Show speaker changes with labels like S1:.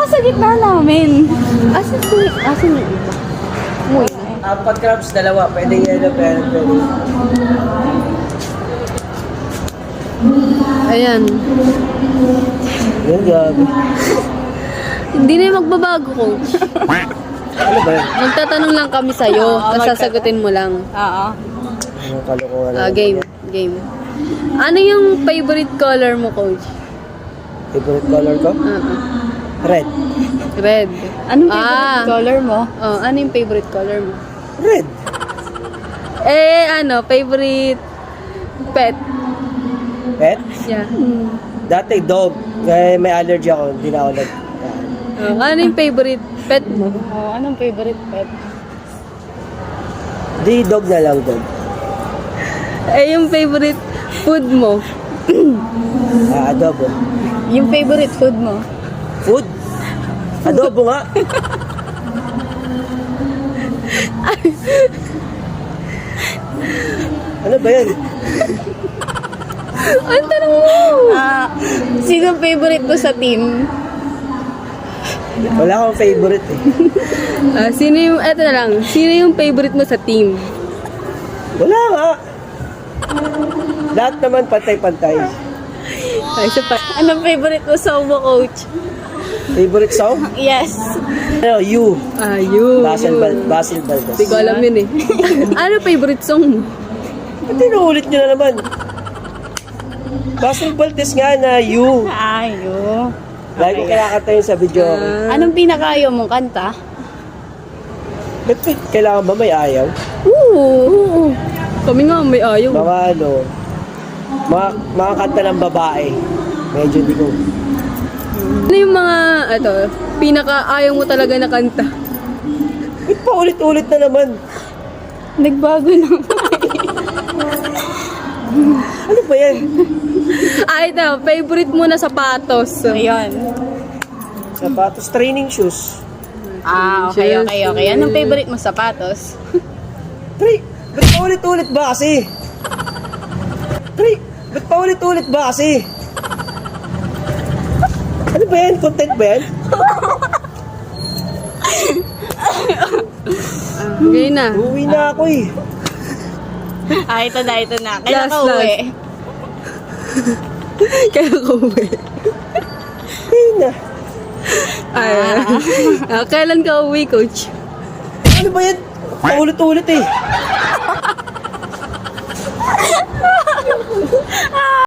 S1: nasa gitna namin. Asan yung iba? Muy.
S2: 4 crabs, 2. Pwede yellow, pwede.
S1: Ayan.
S2: Yan, gabi.
S1: Hindi na yung magbabago, coach.
S2: Ano ba yan?
S1: Magtatanong lang kami sa'yo, tapos sasagutin mo lang.
S3: Oo.
S2: Anong kalokohan?
S1: Game. Ano yung favorite color mo, coach?
S2: Favorite color ko? Red.
S1: Red.
S3: Anong favorite color mo?
S1: Oh, ano yung favorite color mo?
S2: Red.
S1: Favorite pet?
S2: Pet?
S1: Yeah.
S2: Dati dog. Kaya may allergy ako. Hindi na ako nag...
S1: Ano yung favorite pet mo?
S3: Oh, anong favorite pet?
S2: Di dog na lang, dog.
S1: Yung favorite food mo?
S2: Adobo.
S3: Yung favorite food mo?
S2: Food? Adobo nga. Ano ba yan?
S1: Ano tanong mo?
S3: Sino favorite mo sa team?
S2: Wala akong favorite eh.
S1: Sino yung favorite mo sa team?
S2: Wala nga. Lahat naman pantay-pantay.
S1: Isa pa.
S3: Anong favorite mo sa umo, coach?
S2: Favorite song?
S3: Yes.
S2: Ano, You.
S1: Yun.
S2: Basil Valdez.
S1: Hindi ko alam yun eh. Ano favorite song mo?
S2: Ba't inuulit nyo na naman? Basil Valdez nga na You.
S3: Ayo.
S2: Lagi ko kinakanta yun sa video.
S3: Anong pinakaayaw mong kanta?
S2: Ba't kailangan ba may ayaw?
S1: Oo. Kami nga may ayaw.
S2: Mga ano, mga kanta ng babae. Medyo hindi ko.
S1: Ano yung mga, pinaka-ayaw mo talaga na kanta?
S2: Ba't pa ulit-ulit na naman?
S3: Nagbago lang.
S2: Ano ba yan?
S1: Ito, favorite mo na sapatos.
S3: Ayun.
S2: Sapatos, training shoes.
S3: Okay. Anong favorite mo sapatos?
S2: Ba't pa ulit-ulit ba kasi? Ba't pa ulit-ulit ba kasi? Ano ba yan? Content ba yan?
S1: Ngayon na.
S2: Uwi na ako eh.
S3: Ito na. Kailan ka
S1: Last.
S3: uwi?
S1: Kaya ko uwi.
S2: Ayun na.
S1: Kailan ka uwi, coach?
S2: Ano ba yan? Paulit-ulit eh.